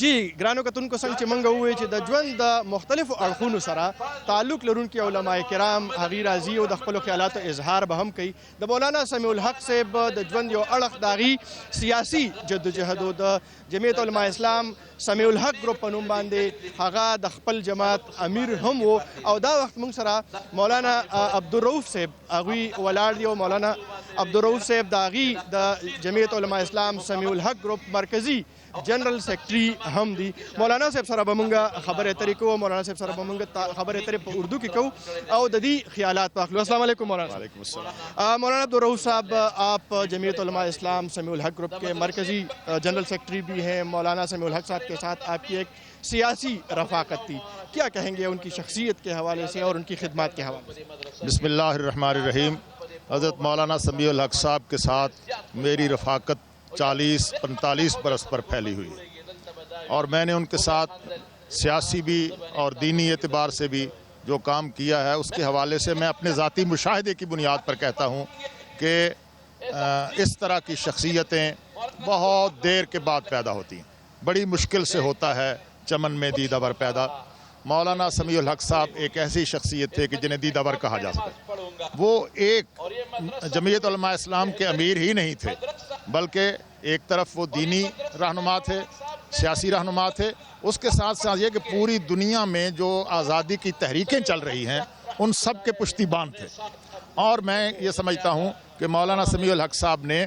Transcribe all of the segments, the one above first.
جی ګرانو کتونکو څنګه چې موږ ووایو چې د ژوند د مختلفو اړخونو سره تعلق لرونکي علماء کرام هغوی راځي او د خپلو خیالاتو اظهار به هم کوي. د مولانا سمیع الحق صاحب د ژوند یو اړخ د هغوی سیاسي جدوجهد و د جمعیت علماء اسلام سمیع الحق ګروپ په نوم باندې هغه د خپل جماعت امیر هم و او دا وخت موږ سره مولانا عبدالرؤف صاحب هغوی ولاړ دي او مولانا عبدالرؤف صاحب د هغوی د جمعیت علماء اسلام سمیع الحق ګروپ مرکزی جنرل سیکرټري هم دي. مولانا صاحب سره به موږ خبرې اترې کوو، مولانا صاحب سره به موږ خبرې اترې په اردو کې کوو او د دې خیالات به اخلو. السلام علیکم مولانا. وعلیکم السلام. مولانا عبدالرؤف صاحب، آپ جمعیت علماء اسلام سمیع الحق گروپ کے مرکزی جنرل سیکرٹری بھی ہیں. مولانا سمیع الحق صاحب کے ساتھ آپ کی ایک سیاسی رفاقت تھی، کیا کہیں گے ان کی شخصیت کے حوالے سے اور ان کی خدمات کے حوالے سے؟ بسم اللہ الرحمن الرحیم. حضرت مولانا سمیع الحق صاحب کے ساتھ میری رفاقت 40-45 برس پر پھیلی ہوئی اور میں نے ان کے ساتھ سیاسی بھی اور دینی اعتبار سے بھی جو کام کیا ہے اس کے حوالے سے میں اپنے ذاتی مشاہدے کی بنیاد پر کہتا ہوں کہ اس طرح کی شخصیتیں بہت دیر کے بعد پیدا ہوتی ہیں. بڑی مشکل سے ہوتا ہے چمن میں دیدہ ور پیدا. مولانا سمیع الحق صاحب ایک ایسی شخصیت تھے کہ جنہیں دیدہ ور کہا جا سکے. وہ ایک جمعیت علماء اسلام کے امیر ہی نہیں تھے بلکہ ایک طرف وہ دینی رہنما تھے، سیاسی رہنما تھے، اس کے ساتھ ساتھ یہ کہ پوری دنیا میں جو آزادی کی تحریکیں چل رہی ہیں ان سب کے پشتیبان تھے. اور میں یہ سمجھتا ہوں کہ مولانا سمیع الحق صاحب نے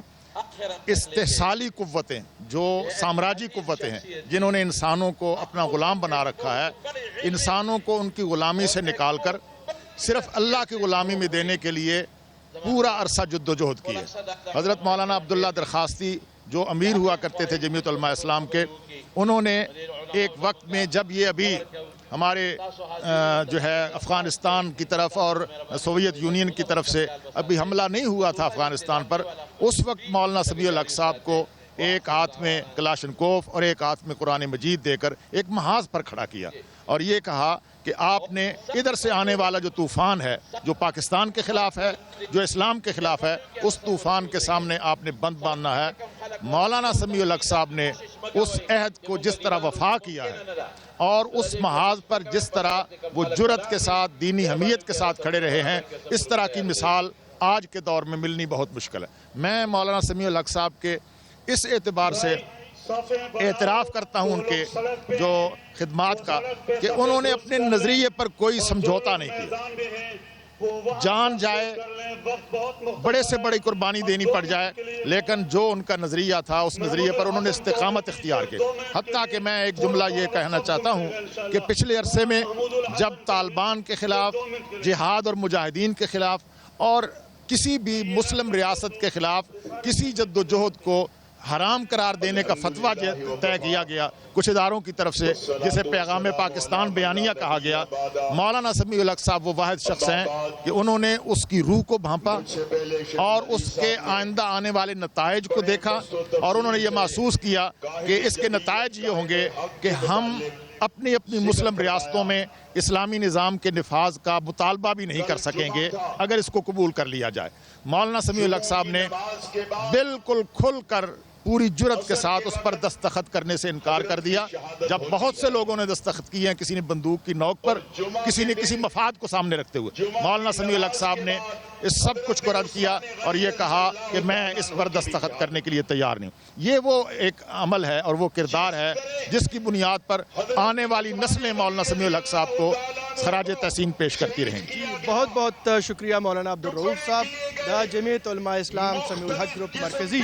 استحصالی قوتیں، جو سامراجی قوتیں ہیں جنہوں نے انسانوں کو اپنا غلام بنا رکھا ہے، انسانوں کو ان کی غلامی سے نکال کر صرف اللہ کی غلامی میں دینے کے لیے پورا عرصہ جد و جہد کی ہے. حضرت مولانا عبداللہ درخواستی جو امیر ہوا کرتے تھے جمعیت علماء اسلام کے، انہوں نے ایک وقت میں جب یہ ابھی ہمارے جو ہے افغانستان کی طرف اور سوویت یونین کی طرف سے ابھی حملہ نہیں ہوا تھا افغانستان پر، اس وقت مولانا سمیع الحق صاحب کو ایک ہاتھ میں کلاشنکوف اور ایک ہاتھ میں قرآن مجید دے کر ایک محاذ پر کھڑا کیا اور یہ کہا کہ آپ نے ادھر سے آنے والا جو طوفان ہے، جو پاکستان کے خلاف ہے، جو اسلام کے خلاف ہے، اس طوفان کے سامنے آپ نے بند باندھنا ہے. مولانا سمیع الحق صاحب نے اس عہد کو جس طرح وفا کیا ہے اور اس محاذ پر جس طرح وہ جرأت کے ساتھ، دینی حمیت کے ساتھ کھڑے رہے ہیں، اس طرح کی مثال آج کے دور میں ملنی بہت مشکل ہے. میں مولانا سمیع الحق صاحب کے اس اعتبار سے اعتراف کرتا ہوں ان کے جو خدمات کا کہ انہوں نے اپنے نظریے پر کوئی سمجھوتا نہیں کیا. جان جائے، بڑے سے بڑی قربانی دینی پڑ جائے، لیکن جو ان کا نظریہ تھا اس نظریے پر انہوں نے استقامت اختیار کی. حتیٰ کہ میں ایک جملہ یہ کہنا چاہتا ہوں کہ پچھلے عرصے میں جب طالبان کے خلاف، جہاد اور مجاہدین کے خلاف اور کسی بھی مسلم ریاست کے خلاف کسی جد و جہد کو حرام قرار دینے کا فتویٰ طے کیا گیا کچھ اداروں کی طرف سے، جسے پیغام پاکستان بیانیہ کہا گیا، مولانا سمیع الحق صاحب وہ واحد شخص ہیں کہ انہوں نے اس کی روح کو بھانپا اور اس کے آئندہ آنے والے نتائج کو دیکھا اور انہوں نے یہ محسوس کیا کہ اس کے نتائج یہ ہوں گے کہ ہم اپنی اپنی مسلم ریاستوں میں اسلامی نظام کے نفاذ کا مطالبہ بھی نہیں کر سکیں گے اگر اس کو قبول کر لیا جائے. مولانا سمیع الحق صاحب نے بالکل کھل کر پوری جرأت کے ساتھ اس پر دستخط کرنے سے انکار کر دیا. جب بہت سے لوگوں نے دستخط کیے ہیں، کسی نے بندوق کی نوک پر، کسی نے کسی مفاد کو سامنے رکھتے ہوئے، مولانا سمیع الحق صاحب نے اس سب کچھ کو رد کیا اور یہ کہا کہ میں اس پر دستخط کرنے کے لیے تیار نہیں ہوں. یہ وہ ایک عمل ہے اور وہ کردار ہے جس کی بنیاد پر آنے والی نسلیں مولانا سمیع الحق صاحب کو خراج تحسین پیش کرتی رہیں گی. بہت بہت شکریہ مولانا عبدالرؤف صاحب. جمعیت علماء اسلام سمیع الحق گروپ مرکزی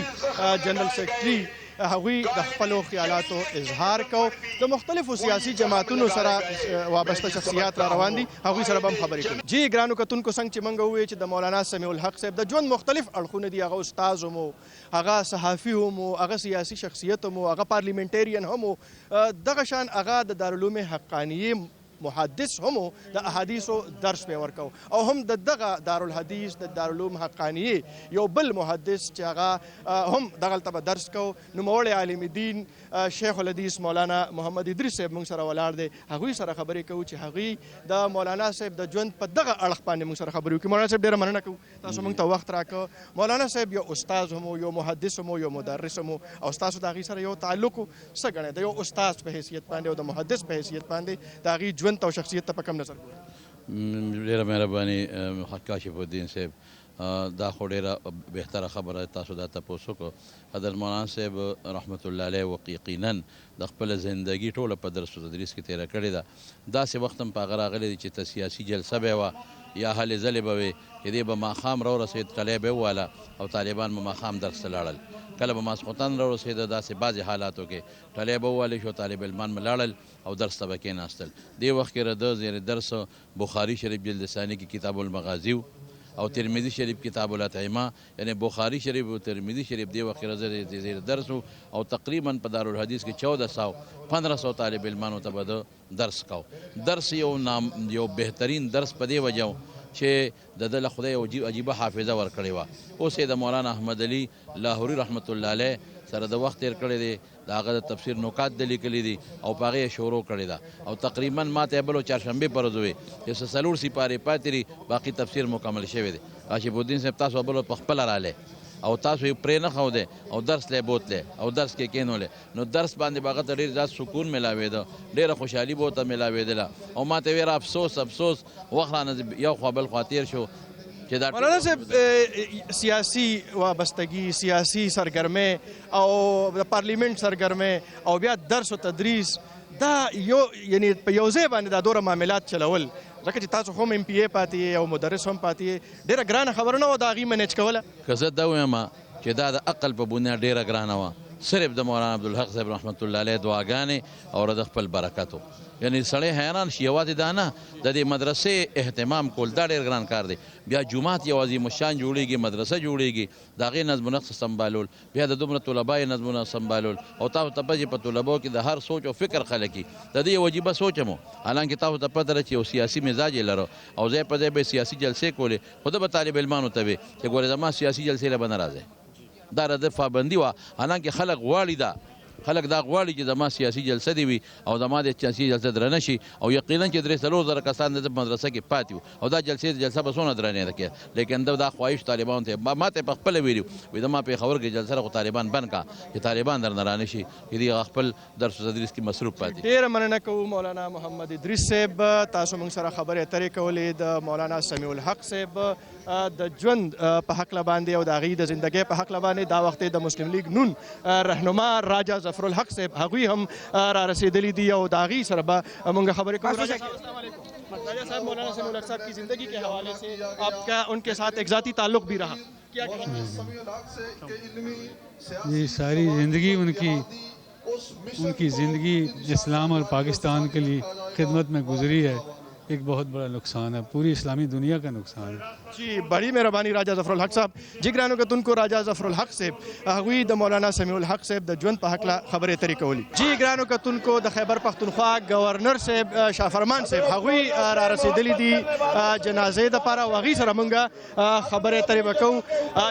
جنرل سیکرٹری هغوی د خپلو خیالاتو اظهار کو. د مختلفو سیاسي جماعتونو سره وابسته شخصیات را روان دي، هغوی سره به هم خبرې کوو. جی ګرانو کتونکو، څنګه چې موږ ووایو چې د مولانا سمیع الحق صاحب د ژوند مختلف اړخونه دي، هغه استاذ هم و، هغه صحافي هم و، هغه سیاسي شخصیت هم و، هغه پارلیمنټیرین هم و، دغه شان هغه د دارالعلوم حقانیې محدث هم د احادیثو درس په ورکو او هم د دغه دارالحدیث د دارالعلوم حقانیه یو بل محدث چې هغه هم دغه ته درس کو نوموړی عالم دین شیخ الحدیث مولانا محمد ادریس صاحب موږ سره ولاړ دی هغوی سره خبرې کوو چې هغوی د مولانا صاحب د ژوند په دغه اړخ باندې موږ سره خبرې وکړي. مولانا صاحب ډېره مننه کوو تاسو موږ ته وخت راکړ. مولانا صاحب یو استاد هم یو محدث هم یو مدرس هم او تاسو د هغوی سره یو تعلق څه ګڼئ د یو استاد په حیثیت باندې او د محدث په حیثیت باندې د هغوی ژوند او شخصیت ته په کوم نظر ګورئ؟ ډېره مهرباني کاشف الدین صاحب، دا خو ډېره بهتره خبره تاسو دا تپوس وکړو. حضرت مولانا صاحب رحمت الله علیه یقینا د خپله زندګي ټوله په درس و تدریس کې تېره کړې ده. داسې وخت هم په هغه راغلی دی چې ته سیاسي جلسه به یې وه یا هلې ځلې به وې چې دی به ماښام راورسېد کلی به یې وواله او طالبان به ماښام درس ته لاړل. کله به ماسخوتن راورسېده داسې بعضې حالاتو کې ټلی به ووالی شو طالب علمان به لاړل او درس ته به کېناستل. دې وخت کې د زیر درس بخاري شریف جلد ثاني کې کتاب المغازي او ترمذی شریف کتاب الاطعمه، یعنی بخاری شریف او ترمذی شریف دی وخت راځي زیر درس او تقریبا په دارالحدیث کې 1400 طالب علمانو ته به درس کو. درس یو بهترین درس په دی وجو چې د دله خدای او عجیبه حافظه ورکړې وه. اوس یې د مولانا احمد علي لاهوري رحمت الله علیه سره د وخت تیر کړی دی، د هغه د تفسیر نکات د لیکلي دي او په هغې یې شروع کړې ده او تقریبا ما ته یې بل چهارشنبې په ورځ وې چې څه 4 سپارې پاتې دي، باقي تفسیر مکمل شوی دی. کاشف الدین صاحب تاسو بل په خپله رالی او تاسو یې پرې نه ښودی او درس لی بوتلی او درس کې کېنولی، نو درس باندې به هغه ته ډېر زیات سکون میلاوېده، ډېره خوشحالي به ورته میلاوېدله او ما ته ویره افسوس وخت رانه یو خوا بل خوا تېر شو. مولانا صاحب سیاسی وابستگی، سیاسی سرگرمی او د پارلیمنت سرگرمی او بیا درس و تدریس دا یو یعنی په یو ځای باندې دا دوره معاملات چلول، ځکه چې تاسو هم ایم پی ای پاتې او مدرس هم پاتې، ډېره ګرانه خبره نه وه د هغې منیج کوله؟ که زه دا ویم چې دا د عقل په بنیاد ډېره ګرانه وه، صرف د مولانا عبدالحق صاحب رحمت الله علیه دعاګانې او د خپل برکتو. یعنی سړی حیران شي یوازې دا نه د دې مدرسې اهتمام کول دا ډېر ګران کار دی. بیا جومات یو عظیم الشان جوړېږي، مدرسه جوړېږي، د هغې نظم و نقص سنبالول، بیا د دومره طلبا یې نظمونه سنبالول او تاسو ته پته چې په طلباو کې د هر سوچ او فکر خلک د دې یو عجیبه سوچ هم و، حالانکې تاسو ته پته ده چې یو سیاسي مزاج یې لرو او ځای په ځای به یې سیاسي جلسې کولې، خو ده به طالب علمانو ته وې چې ګورې زما سیاسي جلسې له به نه راځئ. دا د پابندي وه، حالانکې خلک غواړي خلک دا غواړي چې زما سیاسي جلسه دې وي او زما د سیاسي جلسه درنه شي او یقینا چې 3-4 زره کسان د مدرسه کې پاتې وو او دا جلسه به څونه درنې ده کې، لیکن دا خواهش طالبانو ته ما ته په خپله ویلي وي زما پېښور کې جلسه خو طالبان بند کا چې طالبان درنه رانه شي چې دوی خپل درس و تدریس کې مصروف پاتې. ډېره مننه کوو مولانا محمد ادریس صاحب، تاسو موږ سره خبرې اترې کولې د مولانا سمیع الحق صاحب د ژوند په هکله باندې او د هغوی د زندګۍ په هکله باندې. دا وخت د مسلم لیگ نون رهنما راجا ظفر الحق صاحب هغوی هم را رسیدلی دی او د هغوی سره به موږ خبرې کوو. راجا صاحب مولانا سمیع الحق صاحب کی زندگی کے حوالے سے آپ کا ان کے ساتھ ایک ذاتی تعلق بھی رہا، کیا جی ساری زندگی ان کی زندگی اسلام اور پاکستان کے لیے خدمت میں گزری ہے، ایک بہت بڑا نقصان ہے، پوری اسلامی دنیا کا نقصان ہے. جی بڑی مہربانی راجا ظفر الحق صاحب. جی ګرانو کتونکو راجا ظفر الحق صاحب هغوی د مولانا سمیع الحق صاحب د ژوند په هکله خبرې اترې کولې. جی ګرانو کتونکو د خیبر پښتونخوا گورنر صاحب شاه فرمان صاحب هغوی را رسیدلی دي جنازې دپاره او هغوی سره موږ خبرې اترې به کوو.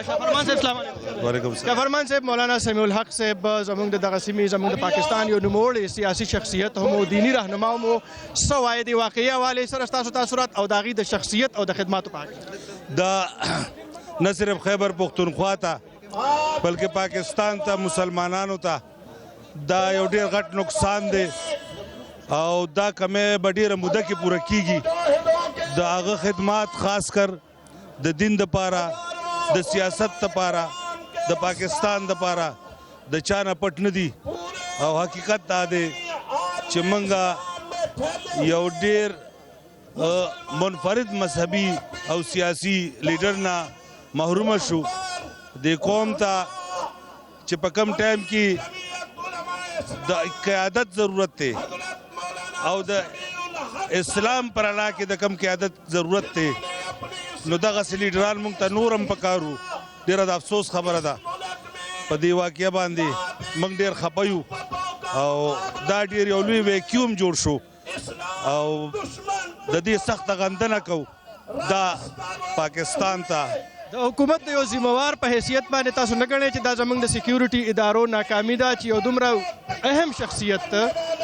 شاه فرمان صاحب السلام علیکم. وعلیکم السلام. شاه فرمان صاحب مولانا سمیع الحق صاحب زموږ د دغه سیمې زموږ د پاکستان یو نوموړی سیاسي شخصیت هم او دیني رهنما هم و، څه وایې د واقعي حوالې سره ستاسو تاثرات او د هغوی د شخصیت او د خدماتو په هکله؟ دا نه صرف خیبر پختونخوا ته بلکې پاکستان ته مسلمانانو ته دا یو ډېر غټ نقصان دی او دا کمی به ډېره موده کې پوره کیږي. د هغه خدمات خاص کر د دین دپاره، د سیاست دپاره، د پاکستان دپاره د چا نه پټ نه دي او حقیقت دا دی چې موږ یو ډېر منفرد مذهبي او سیاسي لیډر نه محروم شو. د قوم ته چې په کم ټایم کې د قیادت ضرورت دی او د اسلام پر علا کې د کم قیادت ضرورت دی، نو دغسې لیډران موږ ته نور هم پکارو. ډېره د افسوس خبره ده په دې واقعه باندې موږ ډېر خفه یو او دا ډېر یو لوی ویکیوم جوړ شو او د دې سخت غندنه کو دا پاکستان ته د حکومت د یو ذمہوار په حیثیت باندې تاسو نه ګڼئ چې دا زموږ د سکیورټي ادارو ناکامي ده چې یو دومره اهم شخصیت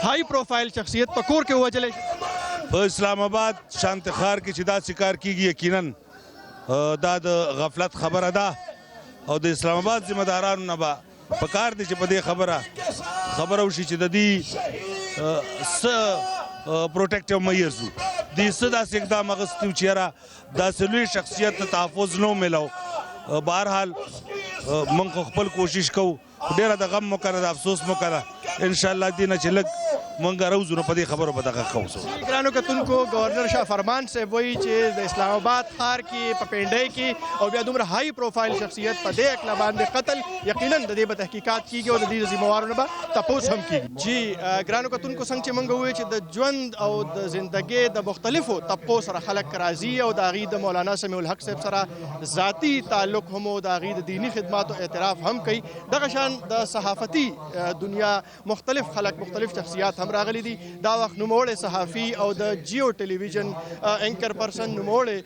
هائی پروفائل شخصیت په کور کې ووژلی شي؟ په اسلام آباد شانت ښار کې چې داسې کار کیږي یقینا دا د غفلت خبره ده او د اسلام آباد ذمہ دارانو نه به پکار دي چې په دې خبره وشي چې د دې څه پروټیکټیو میئرز دي څه داسې اقدام اخیستی و چې یاره داسې لوی شخصیت ته تحفظ نه میلو. بهرحال موږ خو خپل کوشش کوو، ډېره د غم مو کنه د افسوس مو کنه انشاءالله دې نه چې لږ مونږ راوځو نو په دې خبرو به دغه کوو. ګرانو کتونکو گورنر شاه فرمان صاحب وایي چې د اسلام آباد ښار کې په پینډۍ کې او بیا دومره هائی پروفائل شخصیت په دې اکله باندې قتل یقینا د دې به تحقیقات کیږي او د دې ذمہوارو نه به تپوس هم کیږي. جی ګرانو کتونکو څنګه چې موږ ووایو چې د ژوند او د زندګۍ د مختلفو طبقو سره خلک راځي او د هغې د مولانا سمیع الحق صاحب سره ذاتي تعلق هم او د هغې د دینی خدماتو اعتراف هم کوي. دغه شان د صحافتي دنیا مختلف خلک مختلف شخصیات هم راغلي دي. دا وخت نوموړی صحافي او د جیو ټلویزیون اینکر پرسن نوموړی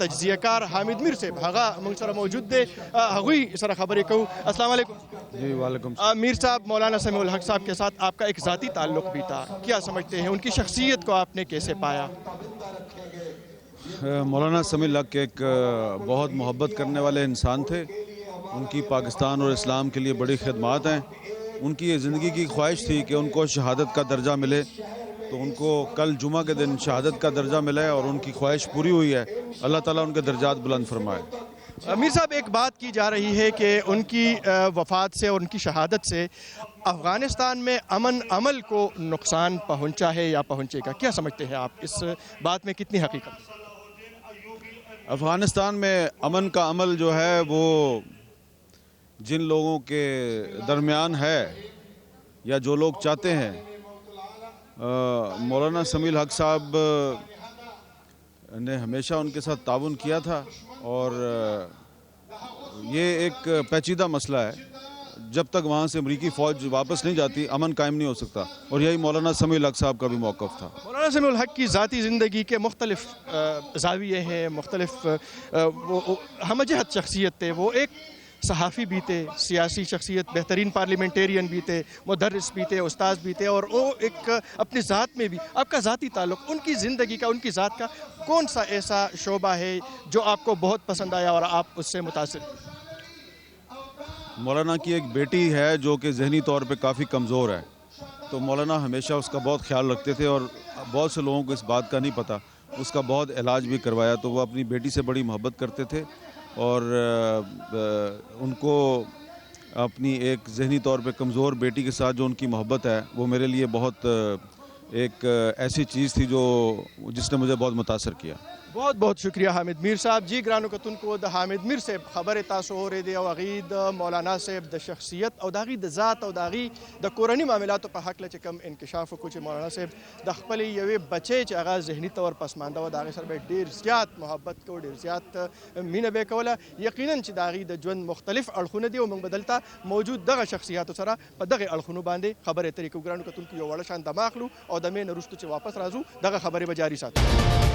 تجزیه کار حامد میر صاحب هغه موږ سره موجود دی، هغوی سره خبرې کوو. السلام علیکم. جی وعلیکم. میر صاحب، مولانا سمیع الحق صاحب کے ساتھ آپ کا ایک ذاتی تعلق بھی تھا، کیا سمجھتے ہیں ان کی شخصیت کو آپ نے کیسے پایا؟ مولانا سمیع الحق ایک بہت محبت کرنے والے انسان تھے. ان کی پاکستان اور اسلام کے لیے بڑی خدمات ہیں. ان کی یہ زندگی کی خواہش تھی کہ ان کو شہادت کا درجہ ملے، تو ان کو کل جمعہ کے دن شہادت کا درجہ ملا ہے اور ان کی خواہش پوری ہوئی ہے. اللہ تعالیٰ ان کے درجات بلند فرمائے. میر صاحب، ایک بات کی جا رہی ہے کہ ان کی وفات سے اور ان کی شہادت سے افغانستان میں امن عمل کو نقصان پہنچا ہے یا پہنچے گا، کیا سمجھتے ہیں آپ؟ اس بات میں کتنی حقیقت؟ افغانستان میں امن کا عمل جو ہے وہ جن لوگوں کے درمیان ہے یا جو لوگ چاہتے ہیں، مولانا سمیع الحق صاحب نے ہمیشہ ان کے ساتھ تعاون کیا تھا اور یہ ایک پیچیدہ مسئلہ ہے. جب تک وہاں سے امریکی فوج واپس نہیں جاتی امن قائم نہیں ہو سکتا، اور یہی مولانا سمیع الحق صاحب کا بھی موقف تھا. مولانا سمیع الحق کی ذاتی زندگی کے مختلف زاویے ہیں، مختلف ہم جہت شخصیت تھے. وہ ایک صحافی بھی تھے، سیاسی شخصیت، بہترین پارلیمنٹیرین بھی تھے، مدرس بھی تھے، استاذ بھی تھے، اور وہ ایک اپنی ذات میں بھی. آپ کا ذاتی تعلق ان کی زندگی کا، ان کی ذات کا کون سا ایسا شعبہ ہے جو آپ کو بہت پسند آیا اور آپ اس سے متاثر؟ مولانا کی ایک بیٹی ہے جو کہ ذہنی طور پہ کافی کمزور ہے، تو مولانا ہمیشہ اس کا بہت خیال رکھتے تھے اور بہت سے لوگوں کو اس بات کا نہیں پتہ. اس کا بہت علاج بھی کروایا. تو وہ اپنی بیٹی سے بڑی محبت کرتے تھے اور ان کو اپنی ایک ذہنی طور پہ کمزور بیٹی کے ساتھ جو ان کی محبت ہے وہ میرے لیے بہت ایک ایسی چیز تھی جس نے مجھے بہت متاثر کیا. بہت بہت شکریہ حامد میر صاحب. جی ګرانو کتونکو، د حامد میر صاحب خبرې تاسو اورېدې او هغې د مولانا صاحب د شخصیت او د هغې د ذات او د هغې د کورني معاملاتو په هکله چې کوم انکشاف وکړو چې مولانا صاحب د خپلې یوې بچۍ چې هغه ذهني طور پسمانده وه، د هغې سره به یې ډېر زیات محبت کوو، ډېر زیات مینه به یې کوله. یقینا چې د هغې د ژوند مختلف اړخونه دي او موږ به دلته موجود دغه شخصیاتو سره په دغې اړخونو باندې خبرې اترې کوو. ګرانو کتونکو، یو وړه شان دمه اخلو او دمې نه وروسته چې واپس راځو دغه خبرې به جاري ساتو.